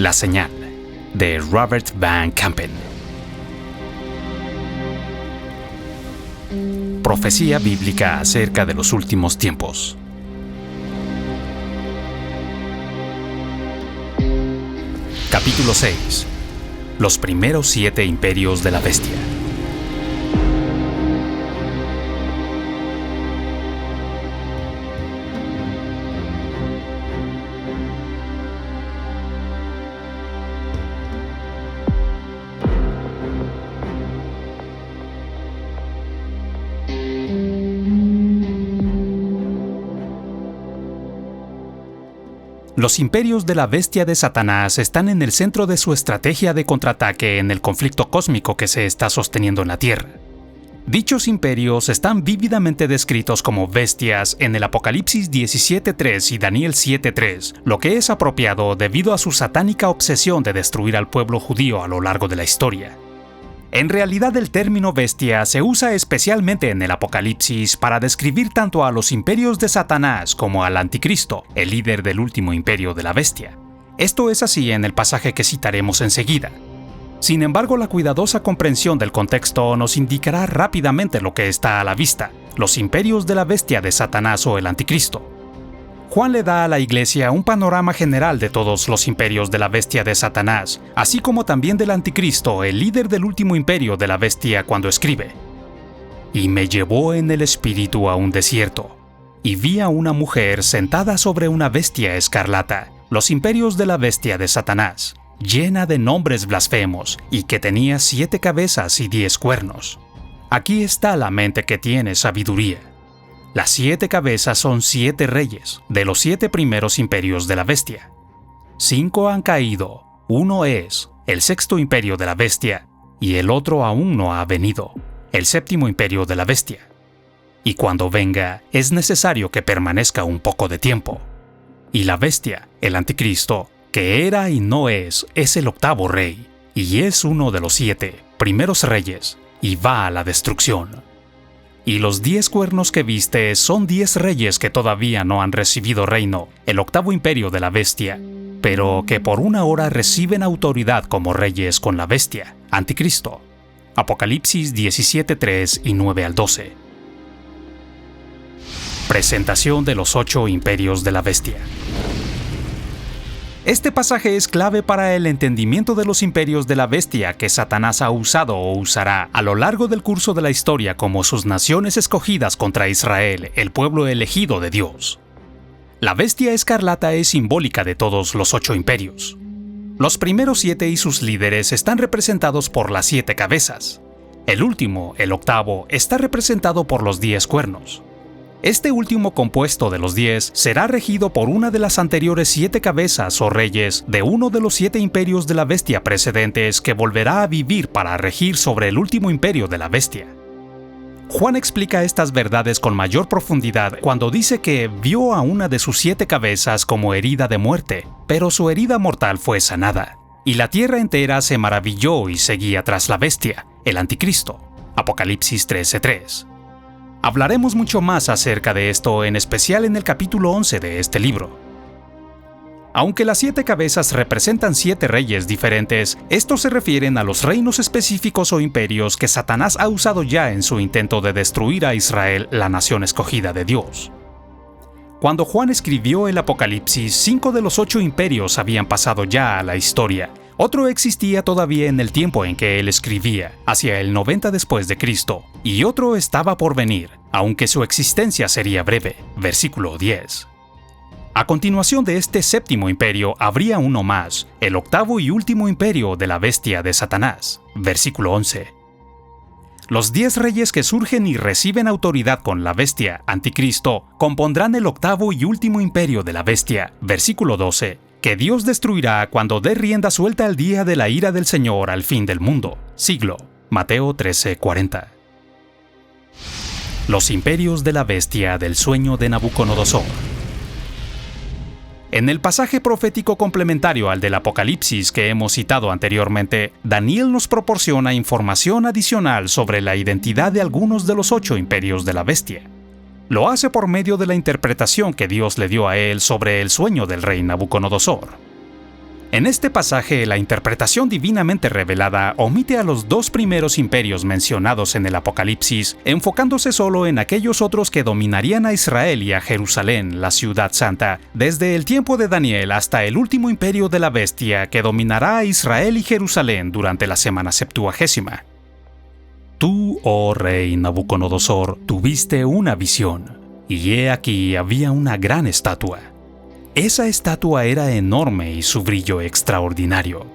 La señal, de Robert Van Campen. Profecía bíblica acerca de los últimos tiempos. Capítulo 6. Los primeros 7 imperios de la bestia. Los imperios de la bestia de Satanás están en el centro de su estrategia de contraataque en el conflicto cósmico que se está sosteniendo en la Tierra. Dichos imperios están vívidamente descritos como bestias en el Apocalipsis 17:3 y Daniel 7:3, lo que es apropiado debido a su satánica obsesión de destruir al pueblo judío a lo largo de la historia. En realidad, el término bestia se usa especialmente en el Apocalipsis para describir tanto a los imperios de Satanás como al Anticristo, el líder del último imperio de la bestia. Esto es así en el pasaje que citaremos enseguida. Sin embargo, la cuidadosa comprensión del contexto nos indicará rápidamente lo que está a la vista: los imperios de la bestia de Satanás o el Anticristo. Juan le da a la iglesia un panorama general de todos los imperios de la bestia de Satanás, así como también del Anticristo, el líder del último imperio de la bestia, cuando escribe: «Y me llevó en el espíritu a un desierto, y vi a una mujer sentada sobre una bestia escarlata, los imperios de la bestia de Satanás, llena de nombres blasfemos, y que tenía 7 cabezas y 10 cuernos. Aquí está la mente que tiene sabiduría. Las 7 cabezas son 7 reyes de los 7 primeros imperios de la bestia. 5 han caído, uno es el 6º imperio de la bestia, y el otro aún no ha venido, el 7º imperio de la bestia. Y cuando venga, es necesario que permanezca un poco de tiempo. Y la bestia, el Anticristo, que era y no es el 8º rey, y es uno de los 7 primeros reyes, y va a la destrucción. Y los 10 cuernos que viste son 10 reyes que todavía no han recibido reino, el 8º imperio de la bestia, pero que por una hora reciben autoridad como reyes con la bestia, Anticristo». Apocalipsis 17:3 y 9 al 12. Presentación de los 8 imperios de la bestia. Este pasaje es clave para el entendimiento de los imperios de la bestia que Satanás ha usado o usará a lo largo del curso de la historia como sus naciones escogidas contra Israel, el pueblo elegido de Dios. La bestia escarlata es simbólica de todos los 8 imperios. Los primeros 7 y sus líderes están representados por las 7 cabezas. El último, el 8º, está representado por los 10 cuernos. Este último, compuesto de los 10, será regido por una de las anteriores 7 cabezas o reyes de uno de los 7 imperios de la bestia precedentes que volverá a vivir para regir sobre el último imperio de la bestia. Juan explica estas verdades con mayor profundidad cuando dice que vio a una de sus 7 cabezas como herida de muerte, pero su herida mortal fue sanada, y la tierra entera se maravilló y seguía tras la bestia, el Anticristo. Apocalipsis 13:3. Hablaremos mucho más acerca de esto, en especial en el capítulo 11 de este libro. Aunque las 7 cabezas representan 7 reyes diferentes, estos se refieren a los reinos específicos o imperios que Satanás ha usado ya en su intento de destruir a Israel, la nación escogida de Dios. Cuando Juan escribió el Apocalipsis, 5 de los 8 imperios habían pasado ya a la historia. Otro existía todavía en el tiempo en que él escribía, hacia el 90 después de Cristo, y otro estaba por venir, aunque su existencia sería breve. Versículo 10. A continuación de este 7º imperio habría uno más, el 8º y último imperio de la bestia de Satanás. Versículo 11. Los 10 reyes que surgen y reciben autoridad con la bestia, Anticristo, compondrán el 8º y último imperio de la bestia. Versículo 12. Que Dios destruirá cuando dé rienda suelta al día de la ira del Señor al fin del mundo. Siglo. Mateo 13:40. Los imperios de la bestia del sueño de Nabucodonosor. En el pasaje profético complementario al del Apocalipsis que hemos citado anteriormente, Daniel nos proporciona información adicional sobre la identidad de algunos de los 8 imperios de la bestia. Lo hace por medio de la interpretación que Dios le dio a él sobre el sueño del rey Nabucodonosor. En este pasaje, la interpretación divinamente revelada omite a los dos primeros imperios mencionados en el Apocalipsis, enfocándose solo en aquellos otros que dominarían a Israel y a Jerusalén, la ciudad santa, desde el tiempo de Daniel hasta el último imperio de la bestia que dominará a Israel y Jerusalén durante la semana septuagésima. Tú, oh rey Nabucodonosor, tuviste una visión, y he aquí había una gran estatua. Esa estatua era enorme y su brillo extraordinario.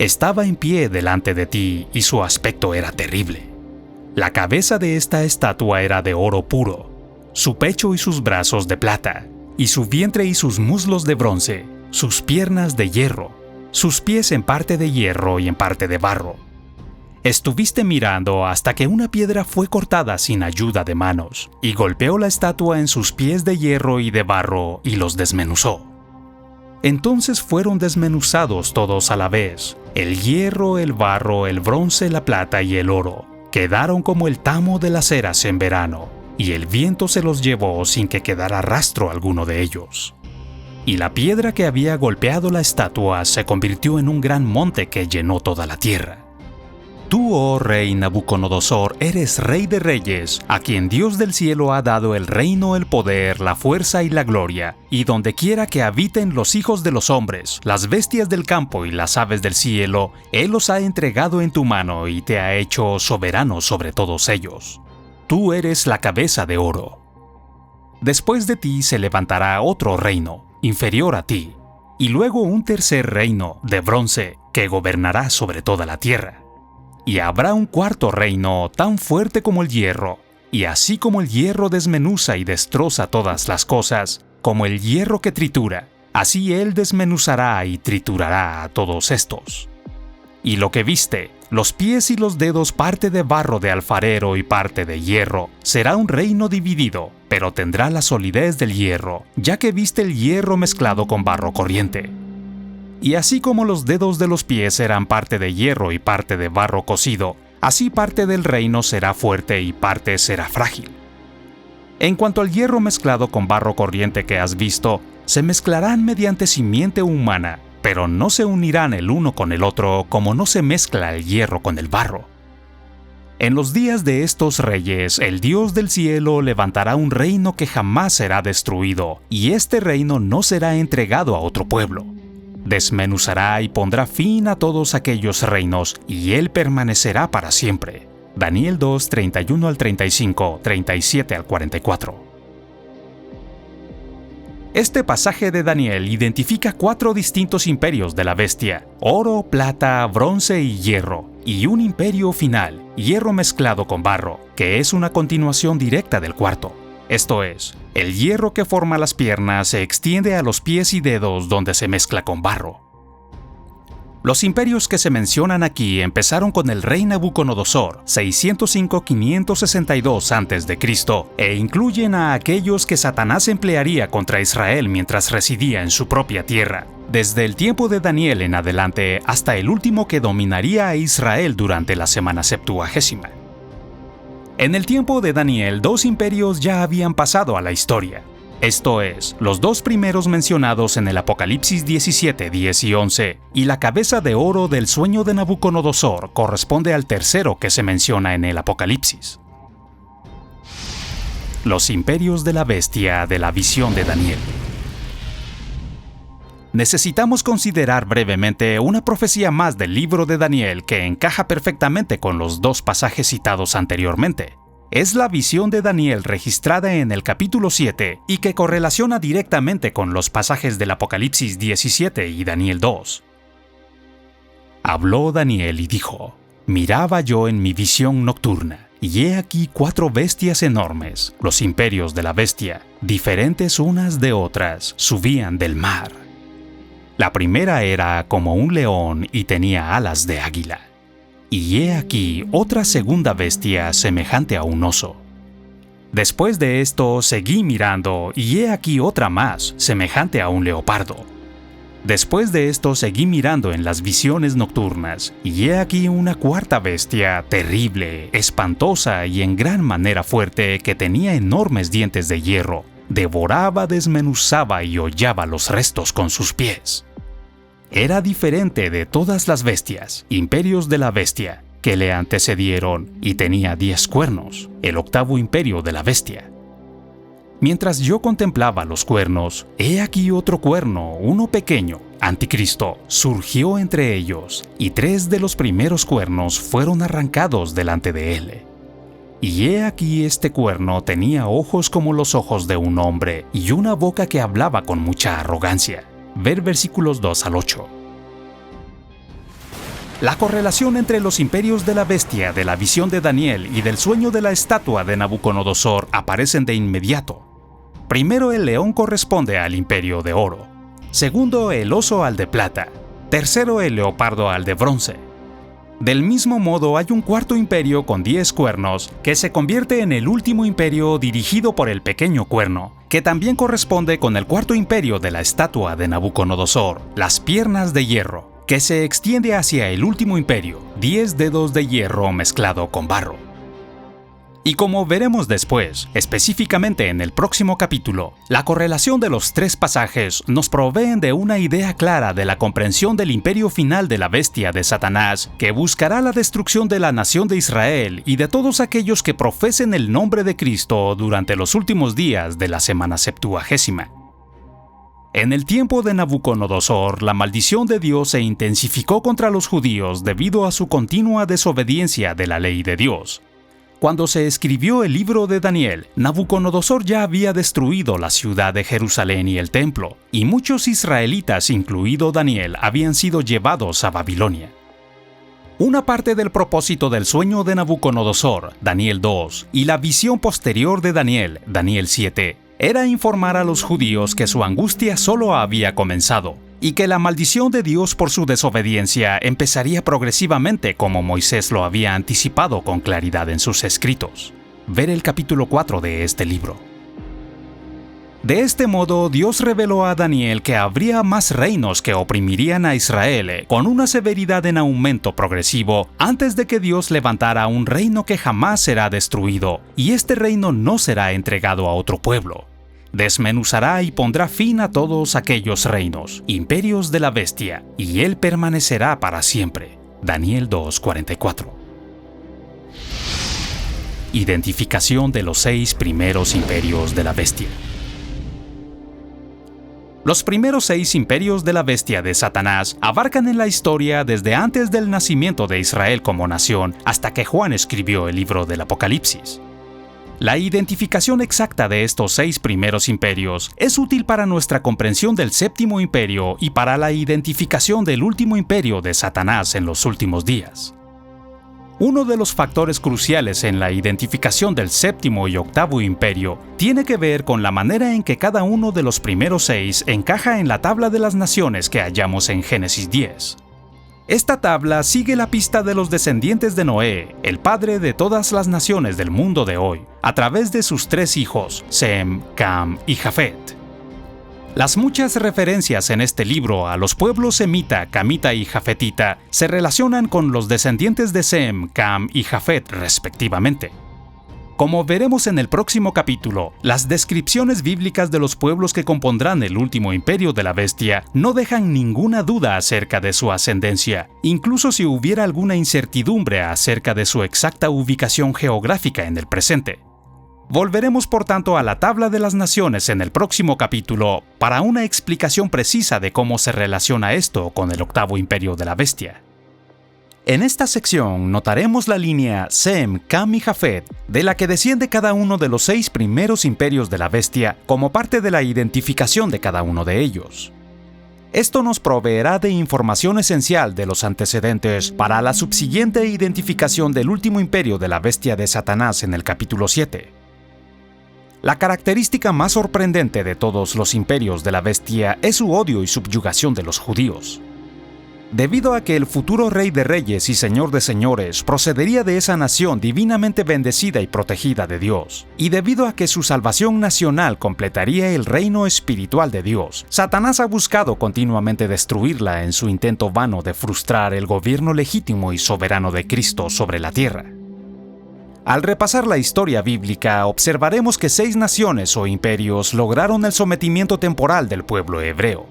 Estaba en pie delante de ti y su aspecto era terrible. La cabeza de esta estatua era de oro puro, su pecho y sus brazos de plata, y su vientre y sus muslos de bronce, sus piernas de hierro, sus pies en parte de hierro y en parte de barro. Estuviste mirando hasta que una piedra fue cortada sin ayuda de manos, y golpeó la estatua en sus pies de hierro y de barro, y los desmenuzó. Entonces fueron desmenuzados todos a la vez, el hierro, el barro, el bronce, la plata y el oro. Quedaron como el tamo de las eras en verano, y el viento se los llevó sin que quedara rastro alguno de ellos. Y la piedra que había golpeado la estatua se convirtió en un gran monte que llenó toda la tierra. Tú, oh rey Nabucodonosor, eres rey de reyes, a quien Dios del cielo ha dado el reino, el poder, la fuerza y la gloria, y donde quiera que habiten los hijos de los hombres, las bestias del campo y las aves del cielo, Él los ha entregado en tu mano y te ha hecho soberano sobre todos ellos. Tú eres la cabeza de oro. Después de ti se levantará otro reino, inferior a ti, y luego un tercer reino, de bronce, que gobernará sobre toda la tierra. Y habrá un cuarto reino tan fuerte como el hierro, y así como el hierro desmenuza y destroza todas las cosas, como el hierro que tritura, así él desmenuzará y triturará a todos estos. Y lo que viste, los pies y los dedos parte de barro de alfarero y parte de hierro, será un reino dividido, pero tendrá la solidez del hierro, ya que viste el hierro mezclado con barro corriente. Y así como los dedos de los pies eran parte de hierro y parte de barro cocido, así parte del reino será fuerte y parte será frágil. En cuanto al hierro mezclado con barro corriente que has visto, se mezclarán mediante simiente humana, pero no se unirán el uno con el otro como no se mezcla el hierro con el barro. En los días de estos reyes, el Dios del cielo levantará un reino que jamás será destruido, y este reino no será entregado a otro pueblo. Desmenuzará y pondrá fin a todos aquellos reinos, y él permanecerá para siempre. Daniel 2, 31 al 35, 37 al 44. Este pasaje de Daniel identifica 4 distintos imperios de la bestia: oro, plata, bronce y hierro, y un imperio final, hierro mezclado con barro, que es una continuación directa del cuarto. Esto es, el hierro que forma las piernas se extiende a los pies y dedos donde se mezcla con barro. Los imperios que se mencionan aquí empezaron con el rey Nabucodonosor, 605-562 a.C., e incluyen a aquellos que Satanás emplearía contra Israel mientras residía en su propia tierra, desde el tiempo de Daniel en adelante hasta el último que dominaría a Israel durante la semana septuagésima. En el tiempo de Daniel, 2 imperios ya habían pasado a la historia. Esto es, los 2 primeros mencionados en el Apocalipsis 17, 10 y 11, y la cabeza de oro del sueño de Nabucodonosor corresponde al tercero que se menciona en el Apocalipsis. Los imperios de la bestia de la visión de Daniel. Necesitamos considerar brevemente una profecía más del libro de Daniel que encaja perfectamente con los 2 pasajes citados anteriormente. Es la visión de Daniel registrada en el capítulo 7 y que correlaciona directamente con los pasajes del Apocalipsis 17 y Daniel 2. Habló Daniel y dijo: Miraba yo en mi visión nocturna, y he aquí 4 bestias enormes, los imperios de la bestia, diferentes unas de otras, subían del mar. La primera era como un león y tenía alas de águila. Y he aquí otra segunda bestia semejante a un oso. Después de esto seguí mirando, y he aquí otra más, semejante a un leopardo. Después de esto seguí mirando en las visiones nocturnas, y he aquí una cuarta bestia, terrible, espantosa y en gran manera fuerte, que tenía enormes dientes de hierro, devoraba, desmenuzaba y hollaba los restos con sus pies. Era diferente de todas las bestias, imperios de la bestia, que le antecedieron, y tenía 10 cuernos, el octavo imperio de la bestia. Mientras yo contemplaba los cuernos, he aquí otro cuerno, uno pequeño, Anticristo, surgió entre ellos, y 3 de los primeros cuernos fueron arrancados delante de él. Y he aquí este cuerno tenía ojos como los ojos de un hombre, y una boca que hablaba con mucha arrogancia. Ver versículos 2 al 8. La correlación entre los imperios de la bestia de la visión de Daniel y del sueño de la estatua de Nabucodonosor aparecen de inmediato. Primero, el león corresponde al imperio de oro. Segundo, el oso al de plata. Tercero, el leopardo al de bronce. Del mismo modo, hay un cuarto imperio con 10 cuernos que se convierte en el último imperio dirigido por el pequeño cuerno, que también corresponde con el cuarto imperio de la estatua de Nabucodonosor, las piernas de hierro, que se extiende hacia el último imperio, 10 dedos de hierro mezclado con barro. Y como veremos después, específicamente en el próximo capítulo, la correlación de los 3 pasajes nos proveen de una idea clara de la comprensión del imperio final de la bestia de Satanás, que buscará la destrucción de la nación de Israel y de todos aquellos que profesen el nombre de Cristo durante los últimos días de la semana septuagésima. En el tiempo de Nabucodonosor, la maldición de Dios se intensificó contra los judíos debido a su continua desobediencia de la ley de Dios. Cuando se escribió el libro de Daniel, Nabucodonosor ya había destruido la ciudad de Jerusalén y el templo, y muchos israelitas, incluido Daniel, habían sido llevados a Babilonia. Una parte del propósito del sueño de Nabucodonosor, Daniel 2, y la visión posterior de Daniel, Daniel 7, era informar a los judíos que su angustia solo había comenzado, y que la maldición de Dios por su desobediencia empezaría progresivamente como Moisés lo había anticipado con claridad en sus escritos. Ver el capítulo 4 de este libro. De este modo, Dios reveló a Daniel que habría más reinos que oprimirían a Israel con una severidad en aumento progresivo antes de que Dios levantara un reino que jamás será destruido, y este reino no será entregado a otro pueblo. Desmenuzará y pondrá fin a todos aquellos reinos, imperios de la bestia, y él permanecerá para siempre. Daniel 2:44. Identificación de los 6 primeros imperios de la bestia. Los primeros 6 imperios de la bestia de Satanás abarcan en la historia desde antes del nacimiento de Israel como nación hasta que Juan escribió el libro del Apocalipsis. La identificación exacta de estos 6 primeros imperios es útil para nuestra comprensión del séptimo imperio y para la identificación del último imperio de Satanás en los últimos días. Uno de los factores cruciales en la identificación del séptimo y octavo imperio tiene que ver con la manera en que cada uno de los primeros 6 encaja en la tabla de las naciones que hallamos en Génesis 10. Esta tabla sigue la pista de los descendientes de Noé, el padre de todas las naciones del mundo de hoy, a través de sus 3 hijos, Sem, Cam y Jafet. Las muchas referencias en este libro a los pueblos semita, camita y jafetita se relacionan con los descendientes de Sem, Cam y Jafet respectivamente. Como veremos en el próximo capítulo, las descripciones bíblicas de los pueblos que compondrán el último imperio de la bestia no dejan ninguna duda acerca de su ascendencia, incluso si hubiera alguna incertidumbre acerca de su exacta ubicación geográfica en el presente. Volveremos por tanto a la tabla de las naciones en el próximo capítulo para una explicación precisa de cómo se relaciona esto con el octavo imperio de la bestia. En esta sección notaremos la línea Sem, Cam y Jafet, de la que desciende cada uno de los 6 primeros imperios de la bestia como parte de la identificación de cada uno de ellos. Esto nos proveerá de información esencial de los antecedentes para la subsiguiente identificación del último imperio de la bestia de Satanás en el capítulo 7. La característica más sorprendente de todos los imperios de la bestia es su odio y subyugación de los judíos. Debido a que el futuro rey de reyes y señor de señores procedería de esa nación divinamente bendecida y protegida de Dios, y debido a que su salvación nacional completaría el reino espiritual de Dios, Satanás ha buscado continuamente destruirla en su intento vano de frustrar el gobierno legítimo y soberano de Cristo sobre la tierra. Al repasar la historia bíblica, observaremos que 6 naciones o imperios lograron el sometimiento temporal del pueblo hebreo.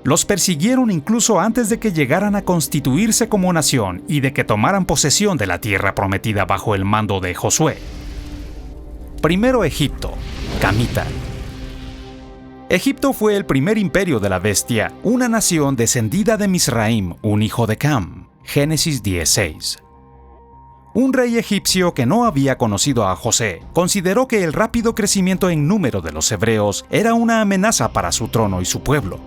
Los persiguieron incluso antes de que llegaran a constituirse como nación y de que tomaran posesión de la tierra prometida bajo el mando de Josué. Primero Egipto, Camita. Egipto fue el primer imperio de la bestia, una nación descendida de Misraim, un hijo de Cam. Génesis 10:6. Un rey egipcio que no había conocido a José consideró que el rápido crecimiento en número de los hebreos era una amenaza para su trono y su pueblo.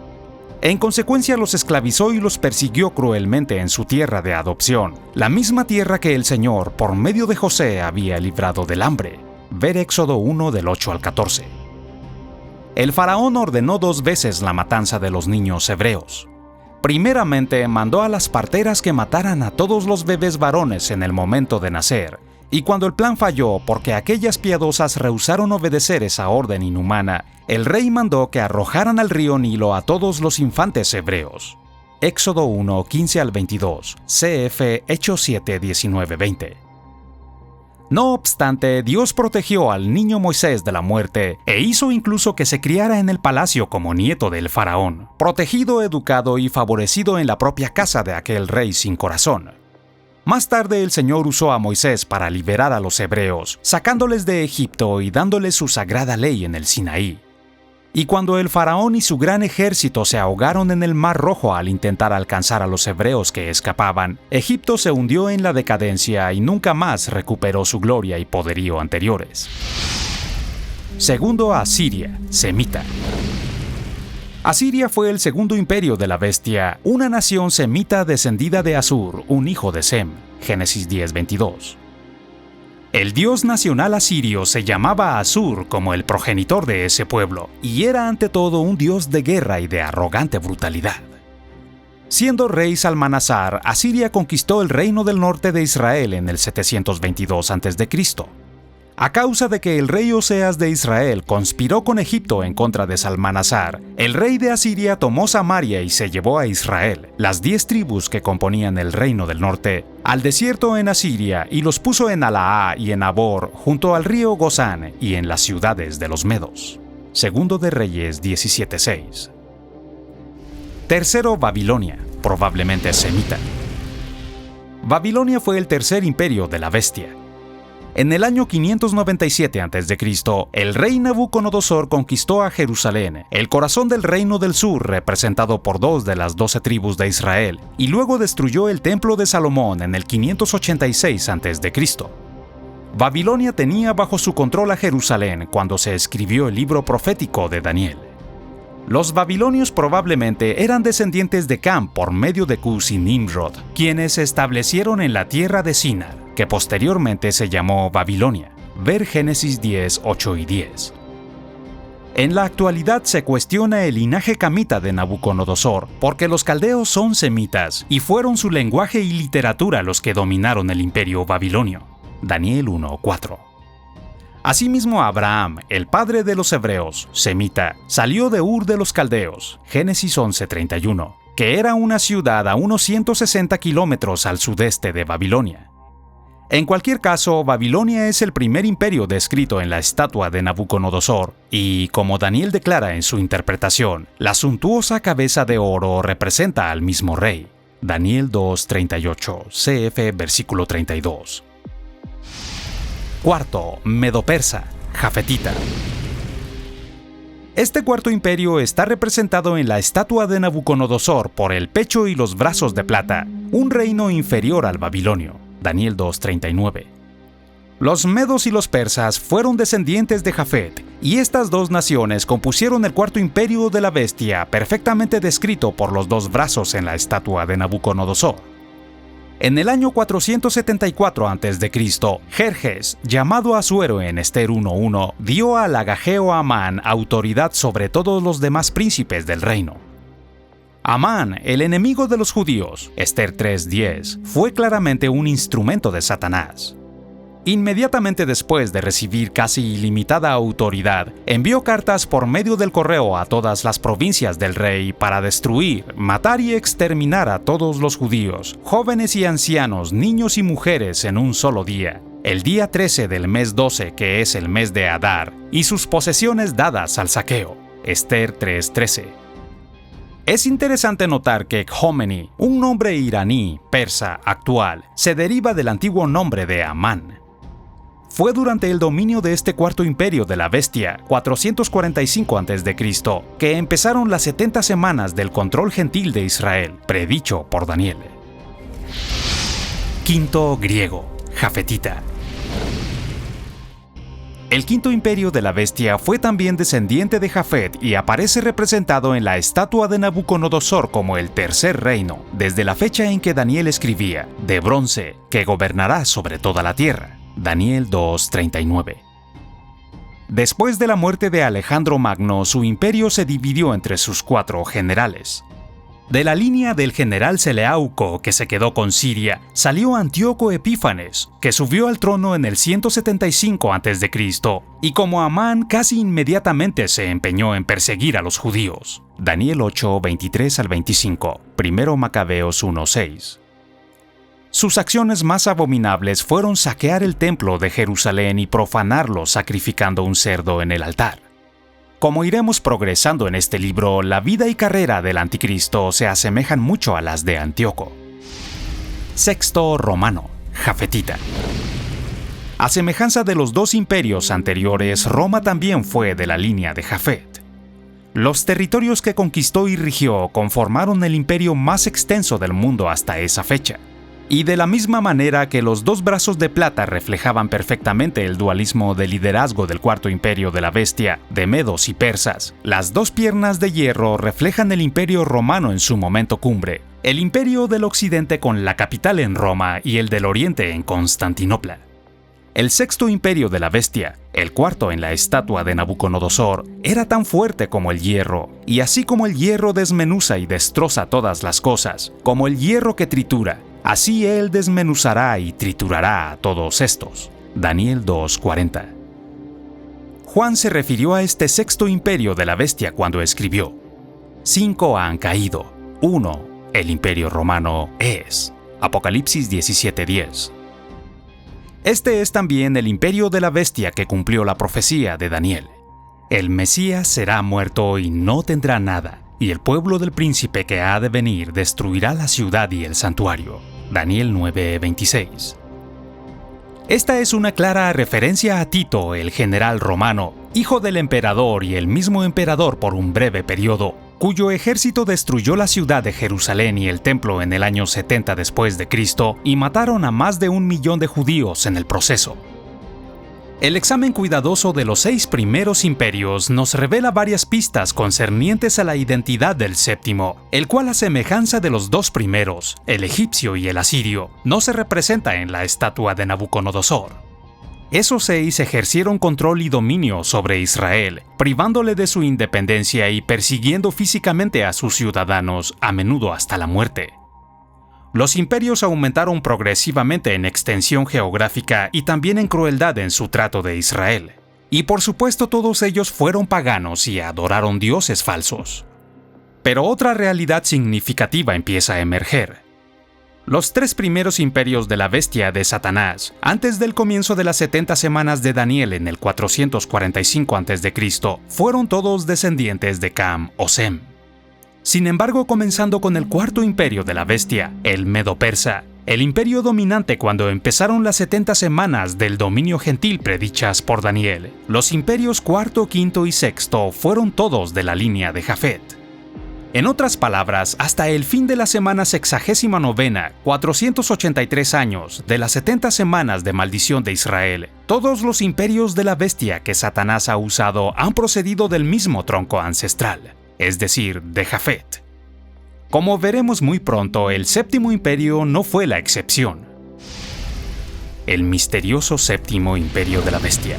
En consecuencia los esclavizó y los persiguió cruelmente en su tierra de adopción, la misma tierra que el Señor, por medio de José, había librado del hambre. Ver Éxodo 1 del 8 al 14. El faraón ordenó 2 veces la matanza de los niños hebreos. Primeramente mandó a las parteras que mataran a todos los bebés varones en el momento de nacer, y cuando el plan falló porque aquellas piadosas rehusaron obedecer esa orden inhumana, el rey mandó que arrojaran al río Nilo a todos los infantes hebreos. Éxodo 1, 15 al 22, cf. Hechos 7, 19, 20. No obstante, Dios protegió al niño Moisés de la muerte e hizo incluso que se criara en el palacio como nieto del faraón, protegido, educado y favorecido en la propia casa de aquel rey sin corazón. Más tarde el Señor usó a Moisés para liberar a los hebreos, sacándoles de Egipto y dándoles su sagrada ley en el Sinaí. Y cuando el faraón y su gran ejército se ahogaron en el Mar Rojo al intentar alcanzar a los hebreos que escapaban, Egipto se hundió en la decadencia y nunca más recuperó su gloria y poderío anteriores. Segundo, Asiria, semita. Asiria fue el segundo imperio de la bestia, una nación semita descendida de Asur, un hijo de Sem. Génesis 10:22. El dios nacional asirio se llamaba Asur como el progenitor de ese pueblo, y era ante todo un dios de guerra y de arrogante brutalidad. Siendo rey Salmanasar, Asiria conquistó el reino del norte de Israel en el 722 a.C. A causa de que el rey Oseas de Israel conspiró con Egipto en contra de Salmanasar, el rey de Asiria tomó Samaria y se llevó a Israel, las 10 tribus que componían el reino del norte, al desierto en Asiria y los puso en Alaá y en Abor, junto al río Gozán y en las ciudades de los Medos. Segundo de Reyes 17:6. Tercero, Babilonia, probablemente semita. Babilonia fue el tercer imperio de la bestia. En el año 597 a.C., el rey Nabucodonosor conquistó a Jerusalén, el corazón del reino del sur representado por 2 de las 12 tribus de Israel, y luego destruyó el templo de Salomón en el 586 a.C. Babilonia tenía bajo su control a Jerusalén cuando se escribió el libro profético de Daniel. Los babilonios probablemente eran descendientes de Cam por medio de Cus y Nimrod, quienes se establecieron en la tierra de Sinar, que posteriormente se llamó Babilonia. Ver Génesis 10, 8 y 10. En la actualidad se cuestiona el linaje camita de Nabucodonosor, porque los caldeos son semitas y fueron su lenguaje y literatura los que dominaron el imperio babilonio. Daniel 1, 4. Asimismo, Abraham, el padre de los hebreos, semita, salió de Ur de los caldeos, Génesis 11:31, que era una ciudad a unos 160 kilómetros al sudeste de Babilonia. En cualquier caso, Babilonia es el primer imperio descrito en la estatua de Nabucodonosor, y, como Daniel declara en su interpretación, la suntuosa cabeza de oro representa al mismo rey. Daniel 2:38, cf. versículo 32. Cuarto, Medo-Persa, Jafetita. Este cuarto imperio está representado en la estatua de Nabucodonosor por el pecho y los brazos de plata, un reino inferior al babilonio. Daniel 2:39. Los medos y los persas fueron descendientes de Jafet, y estas 2 naciones compusieron el cuarto imperio de la bestia, perfectamente descrito por los 2 brazos en la estatua de Nabucodonosor. En el año 474 a.C., Jerjes, llamado Asuero en Ester 1:1, dio al agageo Amán autoridad sobre todos los demás príncipes del reino. Amán, el enemigo de los judíos, Ester 3:10, fue claramente un instrumento de Satanás. Inmediatamente después de recibir casi ilimitada autoridad, envió cartas por medio del correo a todas las provincias del rey para destruir, matar y exterminar a todos los judíos, jóvenes y ancianos, niños y mujeres en un solo día, el día 13 del mes 12, que es el mes de Adar, y sus posesiones dadas al saqueo. Ester 3:13. Es interesante notar que Khomeni, un nombre iraní, persa, actual, se deriva del antiguo nombre de Amán. Fue durante el dominio de este cuarto imperio de la bestia, 445 a.C., que empezaron las 70 semanas del control gentil de Israel, predicho por Daniel. Quinto griego, Jafetita. El quinto imperio de la bestia fue también descendiente de Jafet y aparece representado en la estatua de Nabucodonosor como el tercer reino, desde la fecha en que Daniel escribía, de bronce, que gobernará sobre toda la tierra. Daniel 2:39. Después de la muerte de Alejandro Magno, su imperio se dividió entre sus 4 generales. De la línea del general Seleuco, que se quedó con Siria, salió Antíoco Epífanes, que subió al trono en el 175 a.C., y como Amán casi inmediatamente se empeñó en perseguir a los judíos. Daniel 8:23-25, 1 Macabeos 1:6. Sus acciones más abominables fueron saquear el templo de Jerusalén y profanarlo sacrificando un cerdo en el altar. Como iremos progresando en este libro, la vida y carrera del anticristo se asemejan mucho a las de Antíoco. Sexto romano, Jafetita. A semejanza de los 2 imperios anteriores, Roma también fue de la línea de Jafet. Los territorios que conquistó y rigió conformaron el imperio más extenso del mundo hasta esa fecha. Y de la misma manera que los 2 brazos de plata reflejaban perfectamente el dualismo de liderazgo del cuarto imperio de la bestia, de medos y persas, las 2 piernas de hierro reflejan el imperio romano en su momento cumbre, el imperio del occidente con la capital en Roma y el del oriente en Constantinopla. El sexto imperio de la bestia, el cuarto en la estatua de Nabucodonosor, era tan fuerte como el hierro, y así como el hierro desmenuza y destroza todas las cosas, como el hierro que tritura, así él desmenuzará y triturará a todos estos. Daniel 2:40. Juan se refirió a este sexto imperio de la bestia cuando escribió: 5 han caído, 1, el imperio romano es. Apocalipsis 17:10. Este es también el imperio de la bestia que cumplió la profecía de Daniel. El Mesías será muerto y no tendrá nada, y el pueblo del príncipe que ha de venir destruirá la ciudad y el santuario. Daniel 9:26. Esta es una clara referencia a Tito, el general romano, hijo del emperador y el mismo emperador por un breve periodo, cuyo ejército destruyó la ciudad de Jerusalén y el templo en el año 70 después de Cristo y mataron a más de 1 millón de judíos en el proceso. El examen cuidadoso de los 6 primeros imperios nos revela varias pistas concernientes a la identidad del séptimo, el cual, a semejanza de los 2 primeros, el egipcio y el asirio, no se representa en la estatua de Nabucodonosor. Esos 6 ejercieron control y dominio sobre Israel, privándole de su independencia y persiguiendo físicamente a sus ciudadanos, a menudo hasta la muerte. Los imperios aumentaron progresivamente en extensión geográfica y también en crueldad en su trato de Israel. Y por supuesto todos ellos fueron paganos y adoraron dioses falsos. Pero otra realidad significativa empieza a emerger. Los 3 primeros imperios de la bestia de Satanás, antes del comienzo de las 70 semanas de Daniel en el 445 a.C., fueron todos descendientes de Cam o Sem. Sin embargo, comenzando con el cuarto imperio de la bestia, el Medo-Persa, el imperio dominante cuando empezaron las 70 semanas del dominio gentil predichas por Daniel, los imperios cuarto, quinto y sexto fueron todos de la línea de Jafet. En otras palabras, hasta el fin de la semana 69, 483 años de las 70 semanas de maldición de Israel, todos los imperios de la bestia que Satanás ha usado han procedido del mismo tronco ancestral, es decir, de Jafet. Como veremos muy pronto, el séptimo imperio no fue la excepción. El misterioso séptimo imperio de la bestia.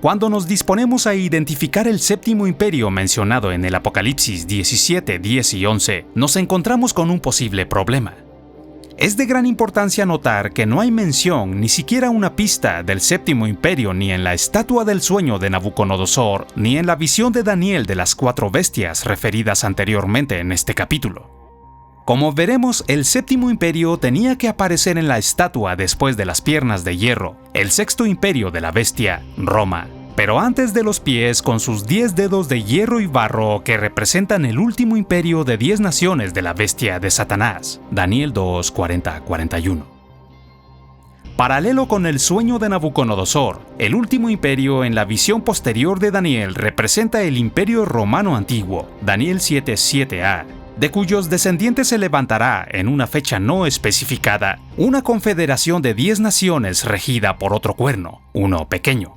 Cuando nos disponemos a identificar el séptimo imperio mencionado en el Apocalipsis 17, 10 y 11, nos encontramos con un posible problema. Es de gran importancia notar que no hay mención, ni siquiera una pista, del séptimo imperio ni en la estatua del sueño de Nabucodonosor, ni en la visión de Daniel de las 4 bestias referidas anteriormente en este capítulo. Como veremos, el séptimo imperio tenía que aparecer en la estatua después de las piernas de hierro, el sexto imperio de la bestia, Roma, pero antes de los pies con sus 10 dedos de hierro y barro que representan el último imperio de 10 naciones de la bestia de Satanás. Daniel 2, 40-41. Paralelo con el sueño de Nabucodonosor, el último imperio en la visión posterior de Daniel representa el Imperio Romano Antiguo, Daniel 7:7a, de cuyos descendientes se levantará, en una fecha no especificada, una confederación de 10 naciones regida por otro cuerno, uno pequeño.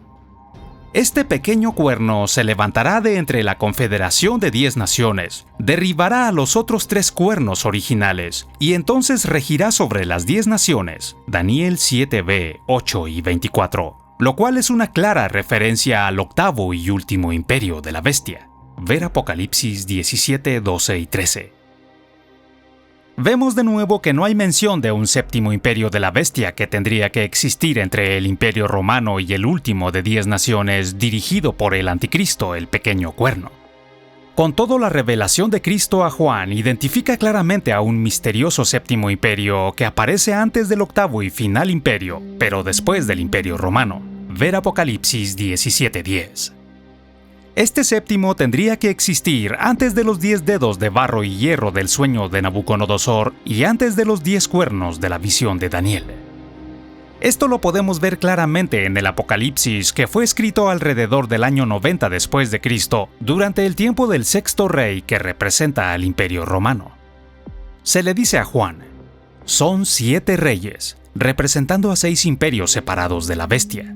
Este pequeño cuerno se levantará de entre la confederación de 10 naciones, derribará a los otros 3 cuernos originales, y entonces regirá sobre las 10 naciones, Daniel 7b, 8 y 24, lo cual es una clara referencia al octavo y último imperio de la bestia. Ver Apocalipsis 17, 12 y 13. Vemos de nuevo que no hay mención de un séptimo imperio de la bestia que tendría que existir entre el imperio romano y el último de 10 naciones dirigido por el anticristo, el pequeño cuerno. Con todo, la revelación de Cristo a Juan identifica claramente a un misterioso séptimo imperio que aparece antes del octavo y final imperio, pero después del imperio romano. Ver Apocalipsis 17:10. Este séptimo tendría que existir antes de los 10 dedos de barro y hierro del sueño de Nabucodonosor y antes de los 10 cuernos de la visión de Daniel. Esto lo podemos ver claramente en el Apocalipsis, que fue escrito alrededor del año 90 después de Cristo, durante el tiempo del sexto rey que representa al Imperio Romano. Se le dice a Juan: son 7 reyes, representando a 6 imperios separados de la bestia.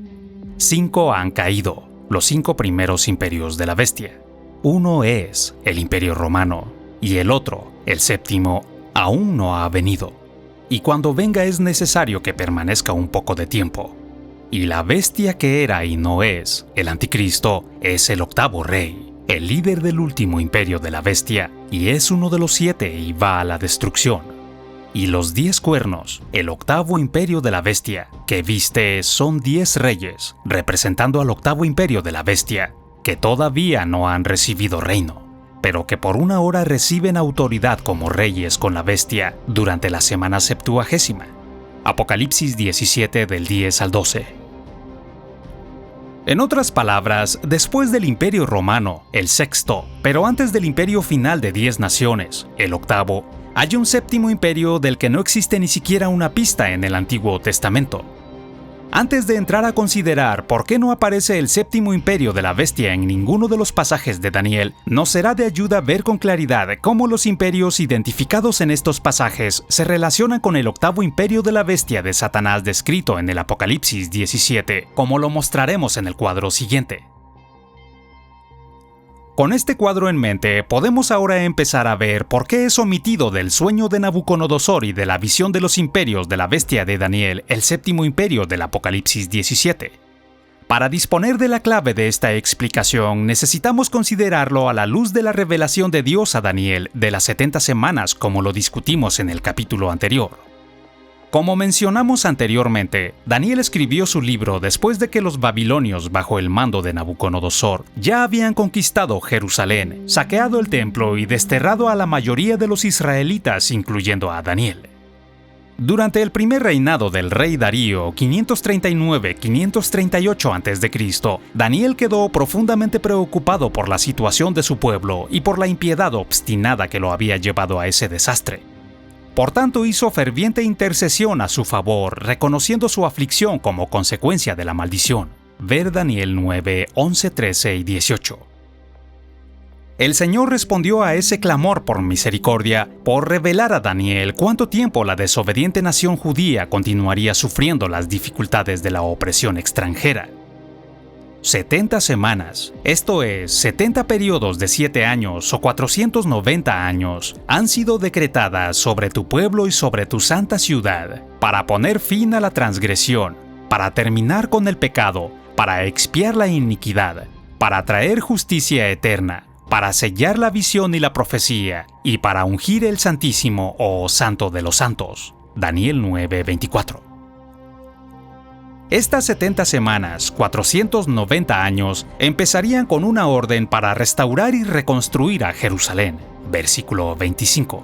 5 han caído, los 5 primeros imperios de la bestia. Uno es el Imperio Romano, y el otro, el séptimo, aún no ha venido. Y cuando venga es necesario que permanezca un poco de tiempo. Y la bestia que era y no es, el anticristo, es el octavo rey, el líder del último imperio de la bestia, y es uno de los 7 y va a la destrucción. Y los 10 cuernos, el octavo imperio de la bestia, que viste son 10 reyes, representando al octavo imperio de la bestia, que todavía no han recibido reino, pero que por una hora reciben autoridad como reyes con la bestia durante la semana septuagésima. Apocalipsis 17 del 10 al 12. En otras palabras, después del Imperio Romano, el sexto, pero antes del imperio final de 10 naciones, el octavo, hay un séptimo imperio del que no existe ni siquiera una pista en el Antiguo Testamento. Antes de entrar a considerar por qué no aparece el séptimo imperio de la bestia en ninguno de los pasajes de Daniel, nos será de ayuda ver con claridad cómo los imperios identificados en estos pasajes se relacionan con el octavo imperio de la bestia de Satanás descrito en el Apocalipsis 17, como lo mostraremos en el cuadro siguiente. Con este cuadro en mente, podemos ahora empezar a ver por qué es omitido del sueño de Nabucodonosor y de la visión de los imperios de la bestia de Daniel el séptimo imperio del Apocalipsis 17. Para disponer de la clave de esta explicación, necesitamos considerarlo a la luz de la revelación de Dios a Daniel de las 70 semanas, como lo discutimos en el capítulo anterior. Como mencionamos anteriormente, Daniel escribió su libro después de que los babilonios, bajo el mando de Nabucodonosor, ya habían conquistado Jerusalén, saqueado el templo y desterrado a la mayoría de los israelitas, incluyendo a Daniel. Durante el primer reinado del rey Darío, 539-538 a.C., Daniel quedó profundamente preocupado por la situación de su pueblo y por la impiedad obstinada que lo había llevado a ese desastre. Por tanto, hizo ferviente intercesión a su favor, reconociendo su aflicción como consecuencia de la maldición. Ver Daniel 9, 11, 13 y 18. El Señor respondió a ese clamor por misericordia, por revelar a Daniel cuánto tiempo la desobediente nación judía continuaría sufriendo las dificultades de la opresión extranjera. 70 semanas, esto es, 70 periodos de 7 años o 490 años, han sido decretadas sobre tu pueblo y sobre tu santa ciudad, para poner fin a la transgresión, para terminar con el pecado, para expiar la iniquidad, para traer justicia eterna, para sellar la visión y la profecía, y para ungir el Santísimo o Santo de los Santos. Daniel 9:24. Estas 70 semanas, 490 años, empezarían con una orden para restaurar y reconstruir a Jerusalén. Versículo 25.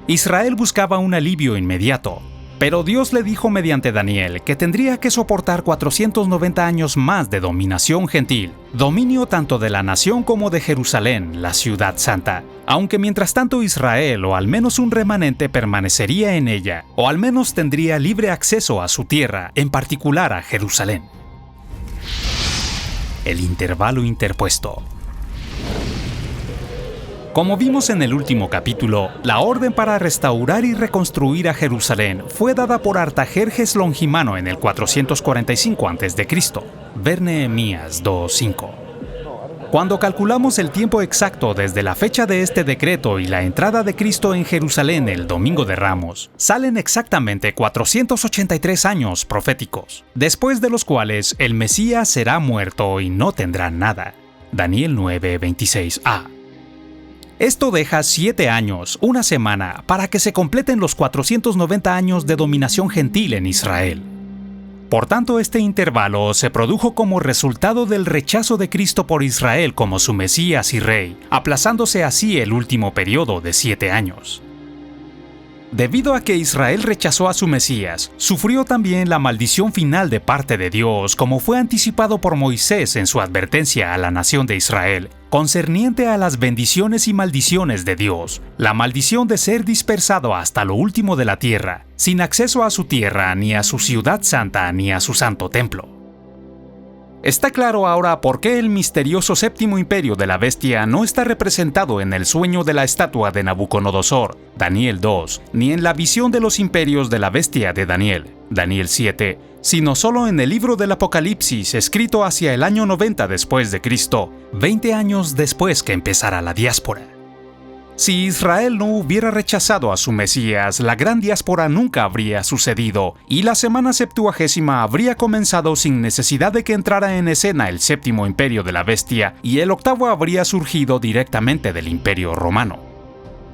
Israel buscaba un alivio inmediato. Pero Dios le dijo mediante Daniel que tendría que soportar 490 años más de dominación gentil, dominio tanto de la nación como de Jerusalén, la ciudad santa, aunque mientras tanto Israel o al menos un remanente permanecería en ella, o al menos tendría libre acceso a su tierra, en particular a Jerusalén. El intervalo interpuesto. Como vimos en el último capítulo, la orden para restaurar y reconstruir a Jerusalén fue dada por Artajerjes Longimano en el 445 a.C. Ver Nehemías 2:5. Cuando calculamos el tiempo exacto desde la fecha de este decreto y la entrada de Cristo en Jerusalén el Domingo de Ramos, salen exactamente 483 años proféticos, después de los cuales el Mesías será muerto y no tendrá nada. Daniel 9:26a. Esto deja 7 años, una semana, para que se completen los 490 años de dominación gentil en Israel. Por tanto, este intervalo se produjo como resultado del rechazo de Cristo por Israel como su Mesías y Rey, aplazándose así el último periodo de 7 años. Debido a que Israel rechazó a su Mesías, sufrió también la maldición final de parte de Dios, como fue anticipado por Moisés en su advertencia a la nación de Israel, concerniente a las bendiciones y maldiciones de Dios, la maldición de ser dispersado hasta lo último de la tierra, sin acceso a su tierra, ni a su ciudad santa, ni a su santo templo. Está claro ahora por qué el misterioso séptimo imperio de la bestia no está representado en el sueño de la estatua de Nabucodonosor, Daniel 2, ni en la visión de los imperios de la bestia de Daniel, Daniel 7, sino solo en el libro del Apocalipsis escrito hacia el año 90 después de Cristo, 20 años después que empezara la diáspora. Si Israel no hubiera rechazado a su Mesías, la gran diáspora nunca habría sucedido y la semana septuagésima habría comenzado sin necesidad de que entrara en escena el séptimo imperio de la bestia y el octavo habría surgido directamente del imperio romano.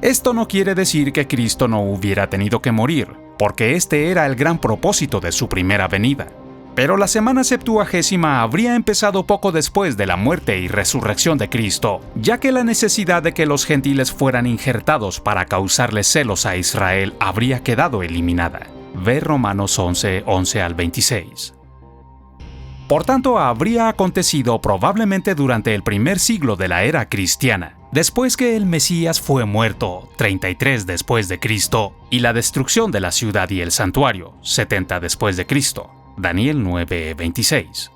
Esto no quiere decir que Cristo no hubiera tenido que morir, porque este era el gran propósito de su primera venida. Pero la semana septuagésima habría empezado poco después de la muerte y resurrección de Cristo, ya que la necesidad de que los gentiles fueran injertados para causarles celos a Israel habría quedado eliminada. Ver Romanos 11:11-26. Por tanto, habría acontecido probablemente durante el primer siglo de la era cristiana, después que el Mesías fue muerto, 33 después de Cristo, y la destrucción de la ciudad y el santuario, 70 después de Cristo. Daniel 9:26.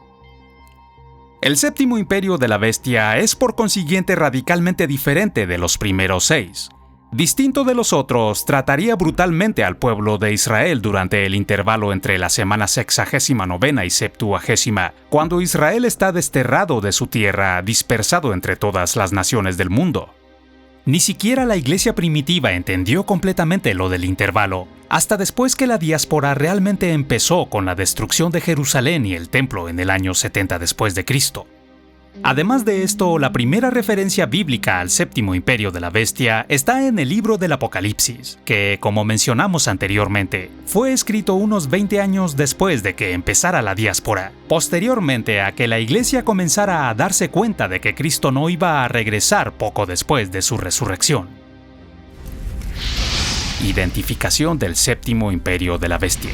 El séptimo imperio de la bestia es por consiguiente radicalmente diferente de los primeros 6. Distinto de los otros, trataría brutalmente al pueblo de Israel durante el intervalo entre la semana 69ª y 70ª, cuando Israel está desterrado de su tierra, dispersado entre todas las naciones del mundo. Ni siquiera la iglesia primitiva entendió completamente lo del intervalo, hasta después que la diáspora realmente empezó con la destrucción de Jerusalén y el templo en el año 70 después de Cristo. Además de esto, la primera referencia bíblica al séptimo imperio de la bestia está en el libro del Apocalipsis, que, como mencionamos anteriormente, fue escrito unos 20 años después de que empezara la diáspora, posteriormente a que la iglesia comenzara a darse cuenta de que Cristo no iba a regresar poco después de su resurrección. Identificación del séptimo imperio de la bestia.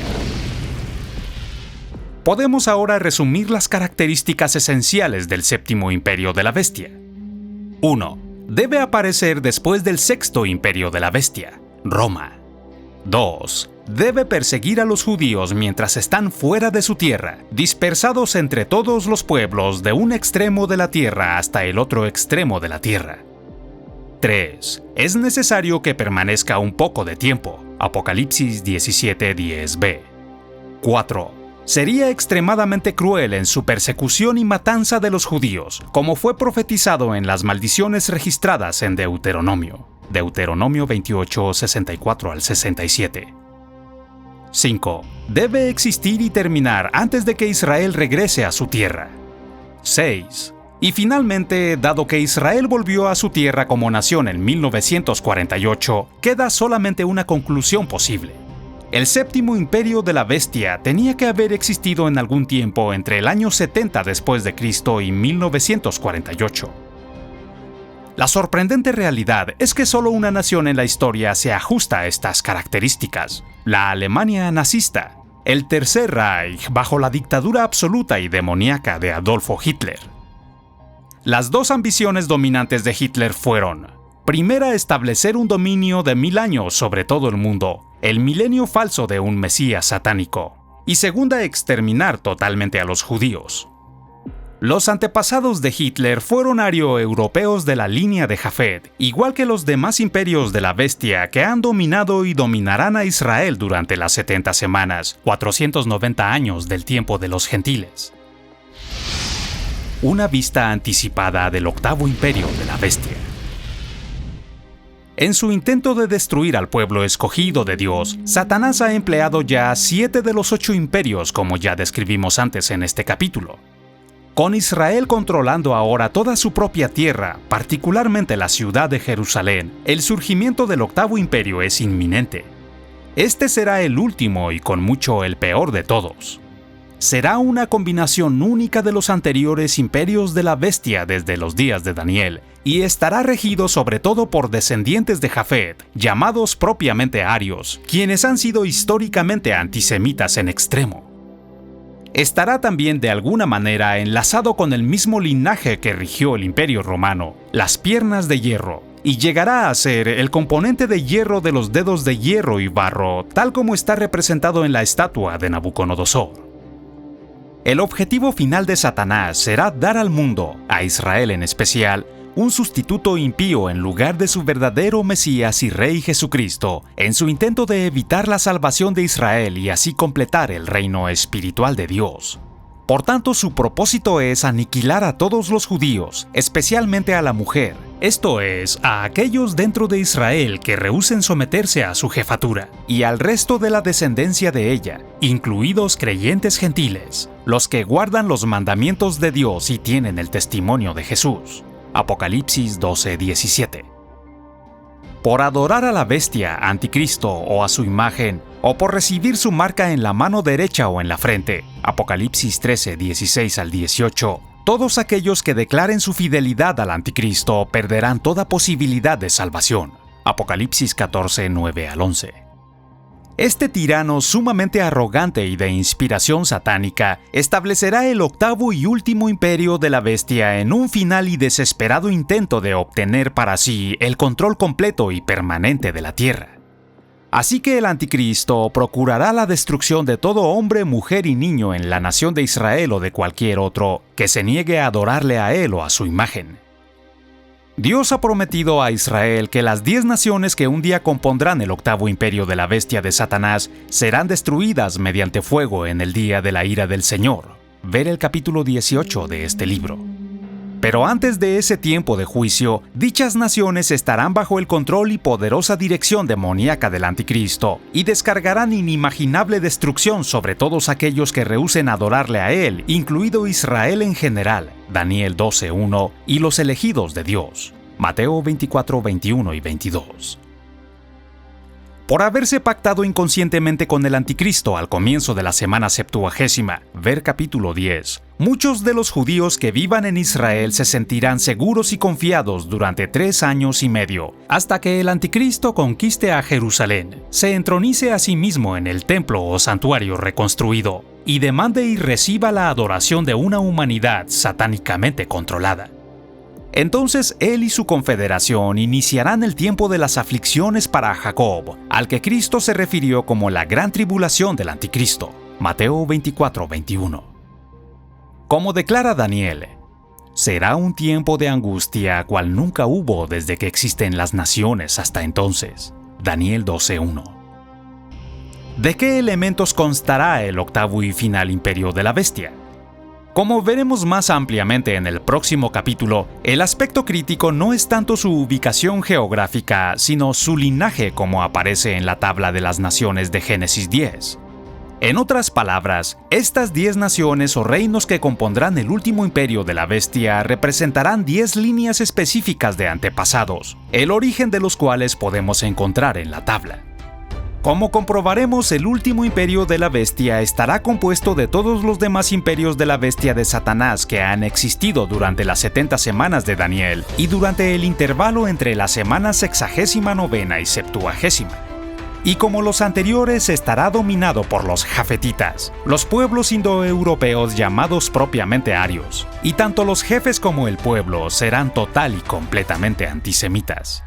Podemos ahora resumir las características esenciales del séptimo imperio de la bestia. 1. Debe aparecer después del sexto imperio de la bestia, Roma. 2. Debe perseguir a los judíos mientras están fuera de su tierra, dispersados entre todos los pueblos de un extremo de la tierra hasta el otro extremo de la tierra. 3. Es necesario que permanezca un poco de tiempo, Apocalipsis 17:10b. 4. Sería extremadamente cruel en su persecución y matanza de los judíos, como fue profetizado en las maldiciones registradas en Deuteronomio, Deuteronomio 28:64-67. 5. Debe existir y terminar antes de que Israel regrese a su tierra. 6. Y finalmente, dado que Israel volvió a su tierra como nación en 1948, queda solamente una conclusión posible. El séptimo imperio de la bestia tenía que haber existido en algún tiempo entre el año 70 después de Cristo y 1948. La sorprendente realidad es que solo una nación en la historia se ajusta a estas características. la Alemania nazista, el Tercer Reich bajo la dictadura absoluta y demoníaca de Adolfo Hitler. Las dos ambiciones dominantes de Hitler fueron: primera, establecer un dominio de 1000 años sobre todo el mundo, el milenio falso de un mesías satánico, y segunda, exterminar totalmente a los judíos. Los antepasados de Hitler fueron arioeuropeos de la línea de Jafet, igual que los demás imperios de la bestia que han dominado y dominarán a Israel durante las 70 semanas, 490 años del tiempo de los gentiles. Una vista anticipada del octavo imperio de la bestia. En su intento de destruir al pueblo escogido de Dios, Satanás ha empleado ya 7 de los 8 imperios, como ya describimos antes en este capítulo. Con Israel controlando ahora toda su propia tierra, particularmente la ciudad de Jerusalén, el surgimiento del octavo imperio es inminente. Este será el último y con mucho el peor de todos. Será una combinación única de los anteriores imperios de la bestia desde los días de Daniel, y estará regido sobre todo por descendientes de Jafet, llamados propiamente arios, quienes han sido históricamente antisemitas en extremo. Estará también de alguna manera enlazado con el mismo linaje que rigió el Imperio Romano, las piernas de hierro, y llegará a ser el componente de hierro de los dedos de hierro y barro, tal como está representado en la estatua de Nabucodonosor. El objetivo final de Satanás será dar al mundo, a Israel en especial, un sustituto impío en lugar de su verdadero Mesías y Rey Jesucristo, en su intento de evitar la salvación de Israel y así completar el reino espiritual de Dios. Por tanto, su propósito es aniquilar a todos los judíos, especialmente a la mujer, esto es, a aquellos dentro de Israel que rehúsen someterse a su jefatura, y al resto de la descendencia de ella, incluidos creyentes gentiles, los que guardan los mandamientos de Dios y tienen el testimonio de Jesús. Apocalipsis 12:17. Por adorar a la bestia, anticristo o a su imagen, o por recibir su marca en la mano derecha o en la frente, Apocalipsis 13:16 al 18, todos aquellos que declaren su fidelidad al anticristo perderán toda posibilidad de salvación, Apocalipsis 14:9 al 11. Este tirano sumamente arrogante y de inspiración satánica establecerá el octavo y último imperio de la bestia en un final y desesperado intento de obtener para sí el control completo y permanente de la tierra. Así que el anticristo procurará la destrucción de todo hombre, mujer y niño en la nación de Israel o de cualquier otro que se niegue a adorarle a él o a su imagen. Dios ha prometido a Israel que las 10 naciones que un día compondrán el octavo imperio de la bestia de Satanás serán destruidas mediante fuego en el día de la ira del Señor. Ver el capítulo 18 de este libro. Pero antes de ese tiempo de juicio, dichas naciones estarán bajo el control y poderosa dirección demoníaca del anticristo y descargarán inimaginable destrucción sobre todos aquellos que rehúsen adorarle a él, incluido Israel en general, Daniel 12:1, y los elegidos de Dios, Mateo 24:21 y 22. Por haberse pactado inconscientemente con el anticristo al comienzo de la semana septuagésima, ver capítulo 10, muchos de los judíos que vivan en Israel se sentirán seguros y confiados durante 3 años y medio, hasta que el anticristo conquiste a Jerusalén, se entronice a sí mismo en el templo o santuario reconstruido, y demande y reciba la adoración de una humanidad satánicamente controlada. Entonces él y su confederación iniciarán el tiempo de las aflicciones para Jacob, al que Cristo se refirió como la gran tribulación del anticristo, Mateo 24:21. Como declara Daniel, será un tiempo de angustia cual nunca hubo desde que existen las naciones hasta entonces, Daniel 12:1. ¿De qué elementos constará el octavo y final imperio de la bestia? Como veremos más ampliamente en el próximo capítulo, el aspecto crítico no es tanto su ubicación geográfica, sino su linaje como aparece en la tabla de las naciones de Génesis 10. En otras palabras, estas 10 naciones o reinos que compondrán el último imperio de la bestia representarán 10 líneas específicas de antepasados, el origen de los cuales podemos encontrar en la tabla. Como comprobaremos, el último imperio de la bestia estará compuesto de todos los demás imperios de la bestia de Satanás que han existido durante las 70 semanas de Daniel y durante el intervalo entre la semana 69ª y 70ª. y como los anteriores estará dominado por los jafetitas, los pueblos indoeuropeos llamados propiamente arios, y tanto los jefes como el pueblo serán total y completamente antisemitas.